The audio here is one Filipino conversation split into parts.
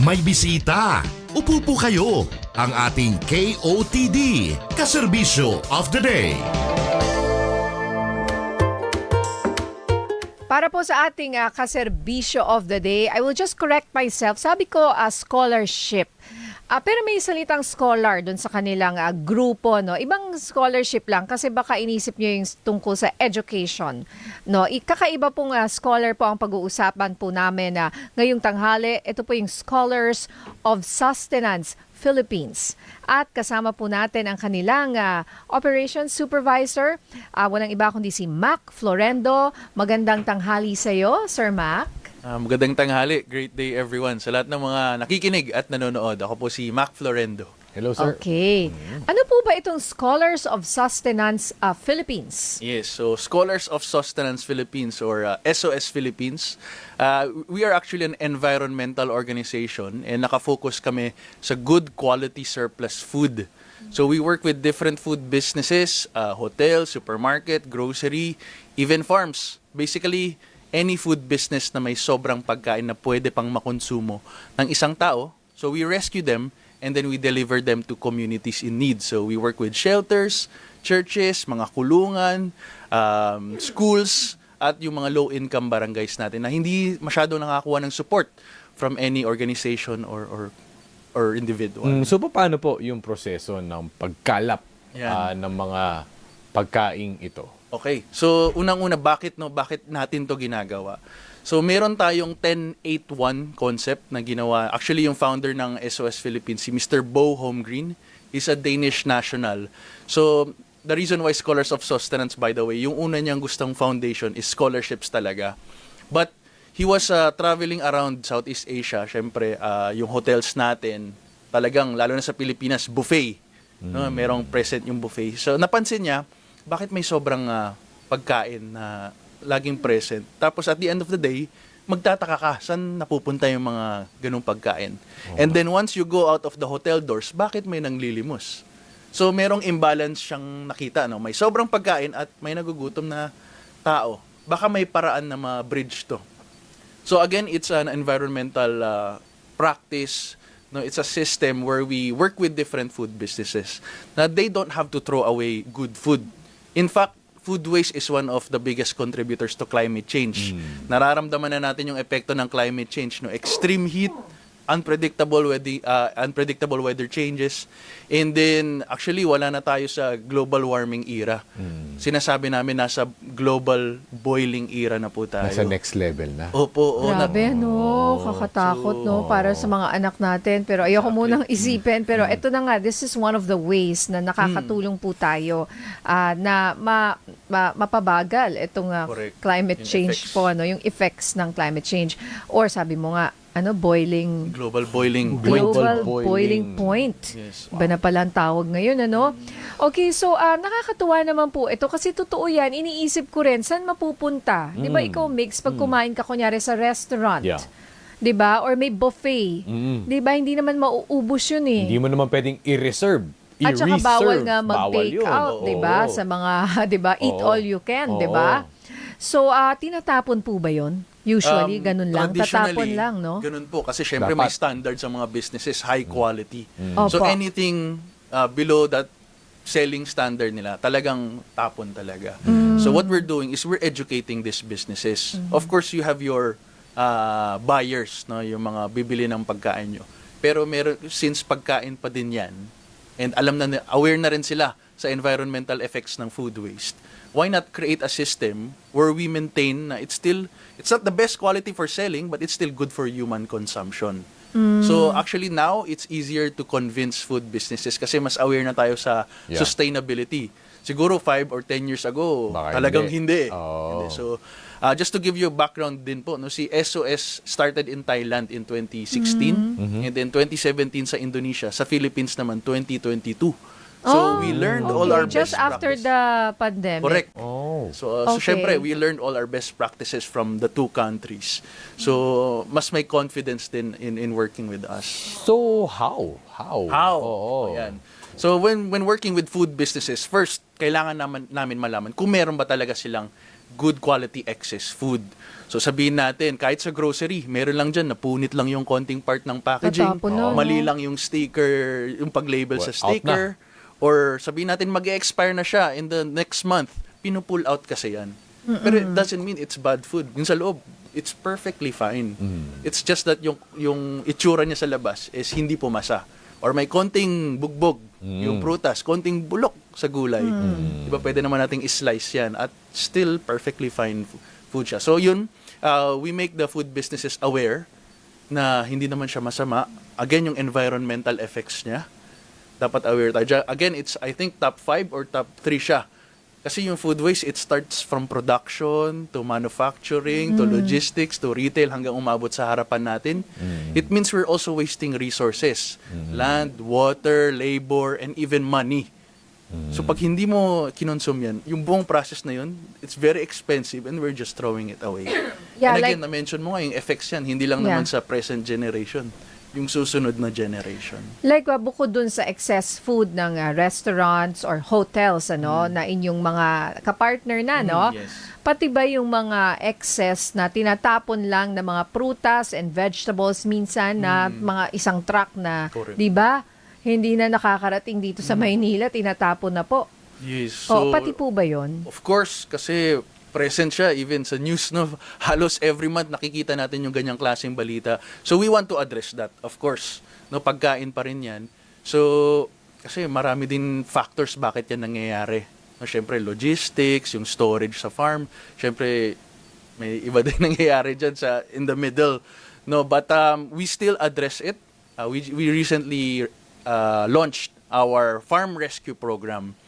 May bisita. Upo po kayo. Ang ating KOTD, Kaserbisyo of the Day. Para po sa ating kaserbisyo of the day, I will just correct myself. Sabi ko scholarship. Pero may salitang scholar doon sa kanilang grupo, no? Ibang scholarship lang kasi baka inisip nyo yung tungkol sa education, no? Kakaiba pong scholar po ang pag-uusapan po namin ngayong tanghali. Ito po yung Scholars of Sustenance Philippines. At kasama po natin ang kanilang operations supervisor. Walang iba kundi si Mac Florendo. Magandang tanghali sa iyo, Sir Mac. Magandang tanghali. Great day everyone. Sa lahat ng mga nakikinig at nanonood, ako po si Mac Florendo. Hello, sir. Okay. Ano po ba itong Scholars of Sustenance Philippines? Yes, so Scholars of Sustenance Philippines or SOS Philippines. We are actually an environmental organization and nakafocus kami sa good quality surplus food. So we work with different food businesses, hotel, supermarket, grocery, even farms. Basically, any food business na may sobrang pagkain na pwede pang makonsumo ng isang tao. So we rescue them and then we deliver them to communities in need. So we work with shelters, churches, mga kulungan, schools, at yung mga low-income barangays natin na hindi masyado nakakuha ng support from any organization or individual. So, paano po yung proseso ng pagkalap Yan. ng mga pagkaing ito? Okay. So, unang-una, bakit natin to ginagawa? So, meron tayong 10-8-1 concept na ginawa. Actually, yung founder ng SOS Philippines, si Mr. Bo Holmgren, is a Danish national. So, the reason why Scholars of Sustenance, by the way, yung una niyang gustong foundation is scholarships talaga. But, he was traveling around Southeast Asia. Siyempre, yung hotels natin, talagang, lalo na sa Pilipinas, buffet. No? Merong present yung buffet. So, napansin niya, bakit may sobrang pagkain na laging present? Tapos at the end of the day, magtataka ka, saan napupunta yung mga ganung pagkain? And then once you go out of the hotel doors, bakit may nanglilimos? So merong imbalance siyang nakita. No? May sobrang pagkain at may nagugutom na tao. Baka may paraan na ma-bridge to. So again, it's an environmental practice. No, it's a system where we work with different food businesses na they don't have to throw away good food. In fact, food waste is one of the biggest contributors to climate change. Nararamdaman na natin yung epekto ng climate change, no? Extreme heat, unpredictable weather changes, and then actually wala na tayo sa global warming era. Sinasabi namin nasa global boiling era na po tayo. Nasa next level na. Opo, Grabe, no? Kakatakot, no? Para sa mga anak natin. Pero ayoko munang isipin. Pero ito na nga, this is one of the ways na nakakatulong po tayo na mapabagal itong Correct. climate Yung change effects. po, ano? Yung effects ng climate change. Or sabi mo nga, boiling global boiling Global boiling boiling point. Yes. Iba na pala ang tawag ngayon, ano? Okay, so nakakatuwa naman po ito kasi totoo yan. Iniisip ko rin, saan mapupunta? Di ba ikaw, Mix, pag kumain ka kunyari sa restaurant? Yeah. Di ba? Or may buffet. Di ba? Hindi naman mauubos yun eh. Hindi mo naman pwedeng i-reserve. At saka bawal nga Bawal mag-take yun. out, di ba? Oo. Sa mga, di ba? Eat Oo. all you can, di Oo. ba? So, tinatapon po ba yun? Usually, ganun lang. Tatapon Traditionally, lang, no? Ganun po. Kasi syempre Dapat. may standard sa mga businesses, high quality. Opo. So anything below that selling standard nila, talagang tapon talaga. So what we're doing is we're educating these businesses. Of course, you have your buyers, no, yung mga bibili ng pagkain nyo. Pero since pagkain pa din yan, and aware na rin sila sa environmental effects ng food waste, why not create a system where we maintain na it's not the best quality for selling, but it's still good for human consumption. So actually now, it's easier to convince food businesses kasi mas aware na tayo sa sustainability. Siguro 5 or 10 years ago, Baka talagang hindi. hindi. Oh. Hindi. So just to give you background din po, no, si SOS started in Thailand in 2016 and then 2017 sa Indonesia, sa Philippines naman 2022. So we learned all our Just best after practice. the pandemic. Correct. Oh. So Okay. syempre, we learned all our best practices from the two countries. So mas may confidence din in working with us. So, how? Oo. Ayan. So when working with food businesses, first, kailangan namin malaman kung meron ba talaga silang good quality excess food. So sabihin natin, kahit sa grocery, meron lang dyan, napunit lang yung konting part ng packaging, Natapon na, no? mali lang yung sticker, yung pag-label sa Out sticker, or sabihin natin mag-expire na siya in the next month, pinupull out kasi yan. Pero it doesn't mean it's bad food. Yung sa loob, it's perfectly fine. It's just that yung itsura niya sa labas is hindi pumasa. Or may konting bugbog yung prutas, konting bulok sa gulay. Diba pwede naman nating slice yan at still perfectly fine food siya. So yun, we make the food businesses aware na hindi naman siya masama. Again, yung environmental effects niya, dapat aware tayo. Again, it's I think top 5 or top 3 siya. Kasi yung food waste, it starts from production to manufacturing to logistics to retail hanggang umabot sa harapan natin. It means we're also wasting resources. Land, water, labor, and even money. So pag hindi mo kinonsume yan, yung buong process na yun, it's very expensive and we're just throwing it away. Yeah, and again, like- na-mention mo nga yung effects yan, hindi lang Yeah. naman sa present generation, yung susunod na generation. Like bukod dun sa excess food ng restaurants or hotels na inyong mga kapartner na Yes. pati ba yung mga excess na tinatapon lang na mga prutas and vegetables minsan na mga isang truck na Correct. 'di ba hindi na nakakarating dito sa Maynila, tinatapon na po. Yes. Pati po ba 'yon? Of course, kasi present siya even sa news, no? Halos every month nakikita natin yung ganyang klaseng balita. So we want to address that, of course. No, pagkain pa rin yan. So, kasi marami din factors bakit yan nangyayari. No, syempre, logistics, yung storage sa farm. Syempre, may iba din nangyayari dyan in the middle. No, but we still address it. We recently launched our farm rescue program.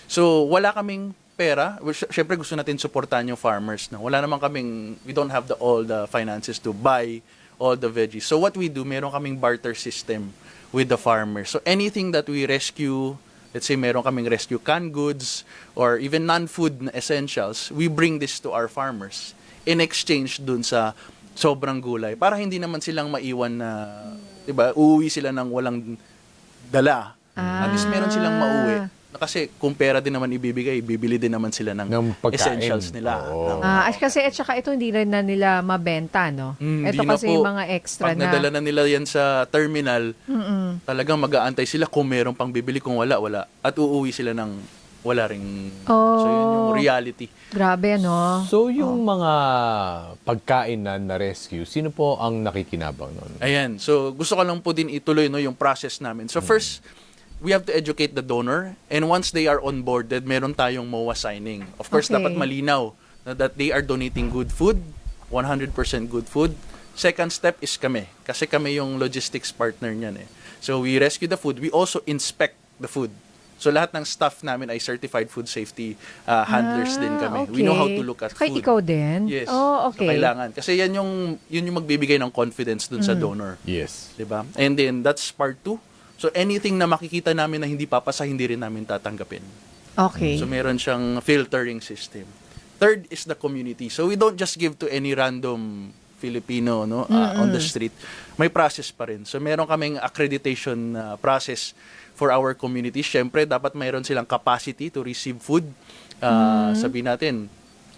So, wala kaming pera. Siyempre gusto natin suportahan yung farmers. No? Wala naman kaming, we don't have all the finances to buy all the veggies. So what we do, meron kaming barter system with the farmers. So anything that we rescue, let's say meron kaming rescue canned goods or even non-food na essentials, we bring this to our farmers in exchange dun sa sobrang gulay. Para hindi naman silang maiwan na, diba, uuwi sila ng walang dala. At least meron silang mauwi. Kasi kung pera din naman ibibigay, bibili din naman sila ng pagkain. essentials nila. Oo. Kasi at saka ito hindi rin na nila mabenta, no? Ito Hindi na kasi po. yung mga extra Pag na. nadala na nila yan sa terminal, talagang mag-aantay sila kung merong pang bibili, kung wala. At uuwi sila ng wala ring. So yun yung reality. Grabe, no? So, yung mga pagkain na na-rescue, sino po ang nakikinabang nun? Ayan. So gusto ko lang po din ituloy yung process namin. So first, we have to educate the donor, and once they are onboarded, meron tayong MOA signing. Of course, Okay. dapat malinaw na that they are donating good food, 100% good food. Second step is kami, kasi kami yung logistics partner niyan eh. So we rescue the food, we also inspect the food. So lahat ng staff namin ay certified food safety handlers din kami. We know how to look at Kaya food. ikaw din? Yes. Oh, So, okay. kailangan. Kasi yun yung magbibigay ng confidence dun sa donor. Yes. Diba? And then, that's part 2. So, anything na makikita namin na hindi papasa, hindi rin namin tatanggapin. Okay. So, meron siyang filtering system. Third is the community. So, we don't just give to any random Filipino on the street. May process pa rin. So, meron kaming accreditation process for our community. Siyempre, dapat mayroon silang capacity to receive food. Sabihin natin,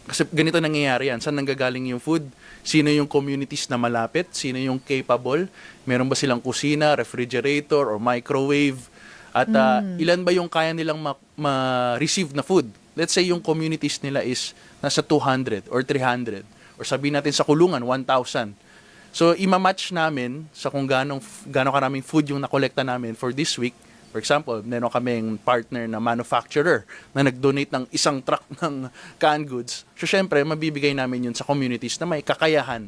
kasi ganito nangyayari yan. Saan nanggagaling yung food? Sino yung communities na malapit? Sino yung capable? Meron ba silang kusina, refrigerator, or microwave? At ilan ba yung kaya nilang ma-receive na food? Let's say yung communities nila is nasa 200 or 300. Or sabihin natin sa kulungan, 1,000. So, imamatch namin sa kung gano'ng karaming food yung nakolekta namin for this week. For example, meron kaming partner na manufacturer na nag-donate ng isang truck ng canned goods. So, syempre, mabibigay namin yun sa communities na may kakayahan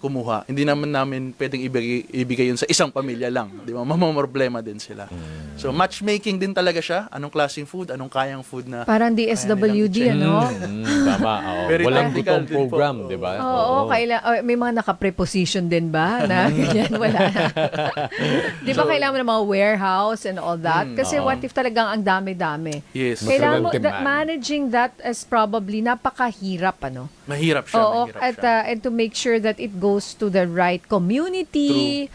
kumuha. Hindi naman namin pwedeng ibigay yun sa isang pamilya lang. Di ba? Mamamroblema din sila. So, matchmaking din talaga siya. Anong klaseng food, anong kayang food na Parang DSWD, ano? Tama. Oo. Very Walang practical gutong din po. program, di ba? Oo, may mga naka-preposition din ba na ganyan? Wala na. Di ba kailangan mo ng mga warehouse and all that? Kasi what if talagang ang dami-dami? Yes. Kailangan mo, Magkaroon demand. managing that is probably napakahirap, ano? Mahirap siya. Oo, mahirap at siya. and to make sure that it goes to the right community,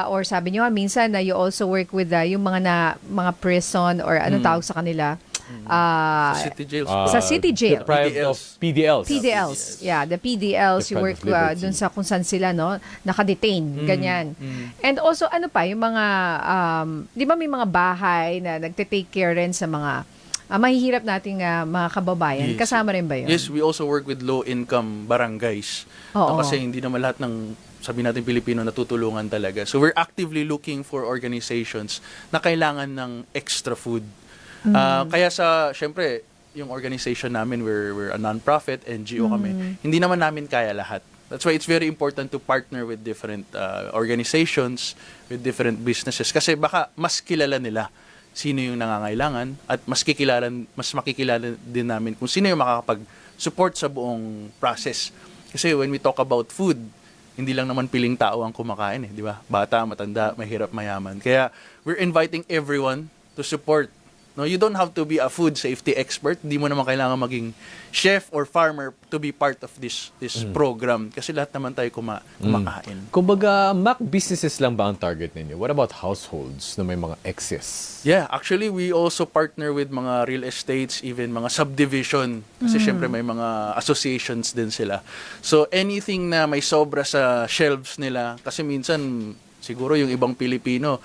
or sabi niyo nga minsan na you also work with yung mga prison or anong tawag sa kanila, Sa city jails. Sa city jail. Deprived of PDLs. PDLs. Yeah, the PDLs, you work Deprived of liberty. dun sa kung saan sila, no, nakadetain, ganyan. And also, ano pa, yung mga, di ba may mga bahay na nagte-take care rin sa mga mahihirap nating mga kababayan. Yes. Kasama rin ba yun? Yes, we also work with low-income barangays. Oo. Kasi hindi naman lahat ng, sabi natin Pilipino, natutulungan talaga. So we're actively looking for organizations na kailangan ng extra food. Kaya syempre, yung organization namin, we're a non-profit, NGO kami. Hindi naman namin kaya lahat. That's why it's very important to partner with different organizations, with different businesses. Kasi baka mas kilala nila sino yung nangangailangan at mas makikilala din namin kung sino yung makakapag-support sa buong process. Kasi when we talk about food, hindi lang naman piling tao ang kumakain di ba? Bata, matanda, mahirap, mayaman. Kaya we're inviting everyone to support. No, you don't have to be a food safety expert. Hindi mo naman kailangan maging chef or farmer to be part of this program kasi lahat naman tayo kumakain. Kumbaga, Mac businesses lang ba ang target ninyo? What about households na may mga excess? Yeah, actually we also partner with mga real estates, even mga subdivision kasi syempre may mga associations din sila. So anything na may sobra sa shelves nila kasi minsan siguro yung ibang Pilipino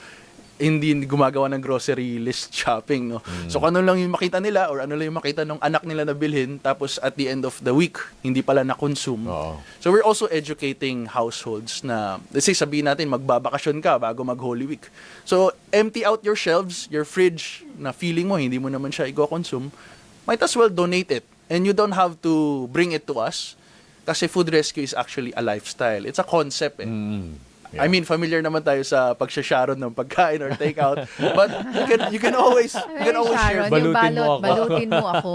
hindi gumagawa ng grocery list shopping, no? So kung ano lang yung makita nila or ano lang yung makita ng anak nila na bilhin tapos at the end of the week hindi pala na-consume. Oo. So we're also educating households na, let's say sabihin natin magbabakasyon ka bago mag-Holy Week. So empty out your shelves, your fridge na feeling mo hindi mo naman siya i-consume, might as well donate it. And you don't have to bring it to us kasi food rescue is actually a lifestyle. It's a concept I mean, familiar naman tayo sa pagsasharon ng pagkain or takeout. But you can always share. Sharon, yung Balutin mo ako. balutin mo ako.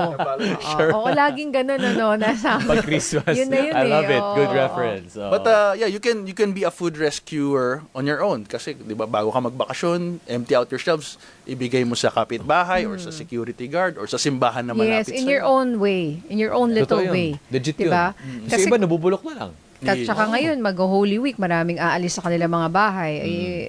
Oo, laging ganun, nasa. Pag Christmas. Yun na yun I love it. Good Oo. reference. Oo. But yeah, you can be a food rescuer on your own kasi 'di ba bago ka magbakasyon, empty out your shelves, ibigay mo sa kapitbahay or sa security guard or sa simbahan na Yes, malapit in sa'yo. your own way. In your own little Totoo yun. way. Legit diba? yun. Kasi iba nabubulok na lang. Yes. Tsaka ngayon, mag-Holy Week, maraming aalis sa kanilang mga bahay.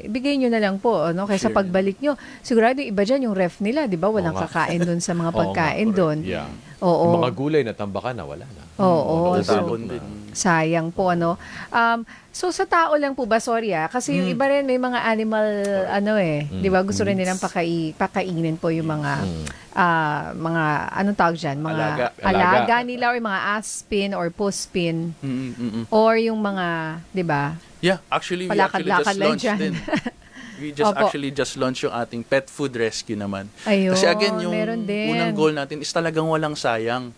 Ibigay nyo na lang po, kaysa Share pagbalik nyo. Sigurado iba dyan yung ref nila, di ba? Walang Oo nga. kakain doon sa mga Oo nga, pagkain correct. doon. Yeah. Oo. Yung mga gulay na tambakan na, wala na. Oo. Tatapon din. Sayang po, so sa tao lang po ba, sorry kasi yung iba rin may mga animal, di ba, gusto rin nilang pakainin po yung mga anong tawag dyan? Mga alaga nila or mga aspin or puspin or yung mga, di ba? Yeah, actually we Palakad-lakad just lang launched dyan. din. We just Opo. actually just launched yung ating pet food rescue naman. Ayun, Kasi again, yung meron din. unang goal natin is talagang walang sayang.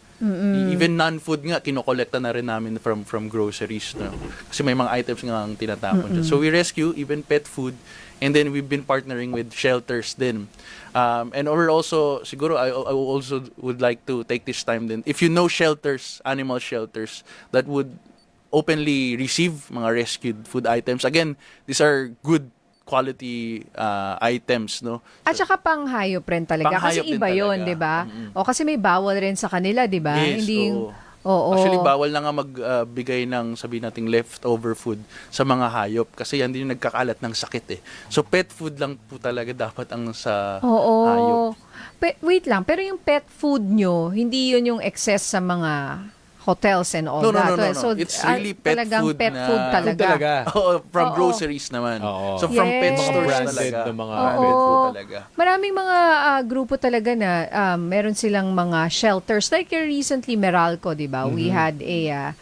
Even non-food nga, kinokolekta na rin namin from groceries. No? Kasi may mga items nga ang tinatapon dyan. So we rescue even pet food and then we've been partnering with shelters din. And we're also, siguro I also would like to take this time din. If you know shelters, animal shelters, that would openly receive mga rescued food items. Again, these are good quality items, no? At saka panghayop rin talaga. Kasi Panghayop din iba yun, talaga. di ba? O kasi may bawal rin sa kanila, di ba? Yes, Hindi oo. Oo. Actually, bawal na nga magbigay ng, sabihin nating, leftover food sa mga hayop kasi yan din yung nagkakalat ng sakit So, pet food lang po talaga dapat ang sa hayop. Wait lang, pero yung pet food nyo, hindi yun yung excess sa mga hotels and all No. that. So, It's really pet talagang food pet na- food Food talaga. talaga. From Oo. groceries naman. Oo. So, from pet Yes. stores Branded talaga. na mga Branded Oo. po talaga. Maraming mga grupo talaga na meron silang mga shelters. Like recently, Meralco, di ba? We had a...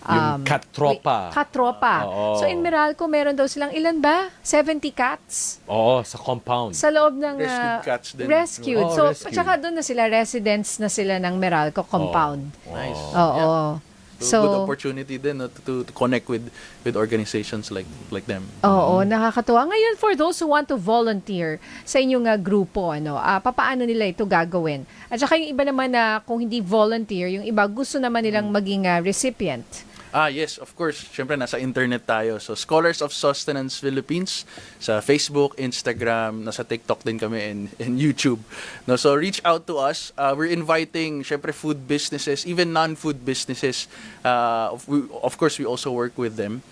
Yung Katropa. Katropa. Oo. So, in Meralco, meron daw silang ilan ba? 70 cats? Oo, sa compound. Sa loob ng... Rescued cats din. Rescued. Oo, So, rescued. tsaka doon na sila, residents na sila ng Meralco compound. Nice. Oo. So, good opportunity din no, to connect with organizations like them. Oo, nakakatuwa. Ngayon, for those who want to volunteer sa inyong grupo, papaano nila ito gagawin? At saka yung iba naman na kung hindi volunteer, yung iba gusto naman nilang maging recipient. Yes, of course. Siyempre, nasa internet tayo. So, Scholars of Sustenance Philippines sa Facebook, Instagram, nasa TikTok din kami and YouTube. No, so, reach out to us. We're inviting, siyempre, food businesses, even non-food businesses. Of course, we also work with them.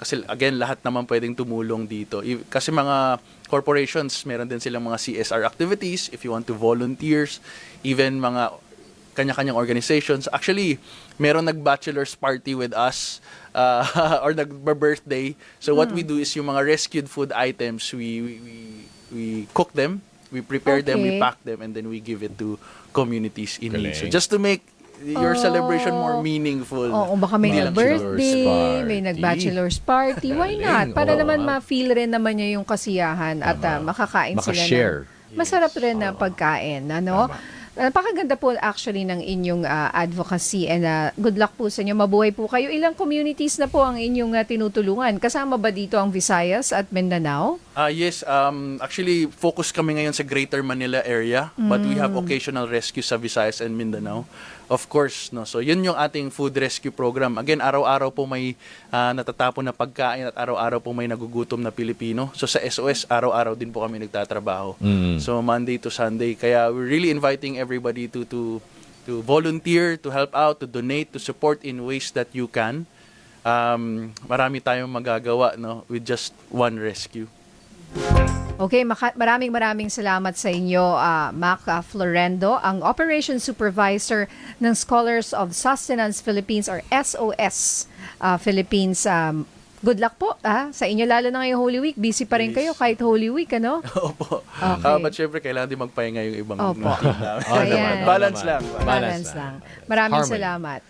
Kasi, again, lahat naman pwedeng tumulong dito. Kasi mga corporations, meron din silang mga CSR activities. If you want to volunteers, even mga kanya-kanyang organizations. Actually, meron nag-bachelor's party with us or nag-birthday. So what we do is yung mga rescued food items, we cook them, we prepare them, we Okay. pack them, and then we give it to communities in need. So Galing. just to make your celebration more meaningful. Oo, baka may Hindi lang nag-birthday, bachelor's may party. nag-bachelor's party. Why not? Galing, Para oo naman nga. ma-feel rin naman niya yung kasiyahan at makakain sila Makashare. ng masarap rin na pagkain. Ano? Napakaganda po actually ng inyong advocacy and good luck po sa inyo. Mabuhay po kayo. Ilang communities na po ang inyong tinutulungan? Kasama ba dito ang Visayas at Mindanao? Yes, actually focus kami ngayon sa Greater Manila area, but we have occasional rescues sa Visayas and Mindanao. Of course, no. So yun yung ating food rescue program. Again, araw-araw po may natatapon na pagkain at araw-araw po may nagugutom na Pilipino. So sa SOS, araw-araw din po kami nagtatrabaho. So Monday to Sunday. Kaya we're really inviting everybody to volunteer, to help out, to donate, to support in ways that you can. Marami tayong magagawa, no, with just one rescue. Okay, maraming salamat sa inyo, Mac Florendo, ang Operations Supervisor ng Scholars of Sustenance Philippines or SOS Philippines. Good luck po sa inyo, lalo na ngayong Holy Week. Busy pa rin kayo kahit Holy Week, ano? Opo. Okay. But syempre, kailangan din magpahinga yung ibang Opo. team namin. Ayan. Balance lang. Balance lang. Maraming Harmony. salamat.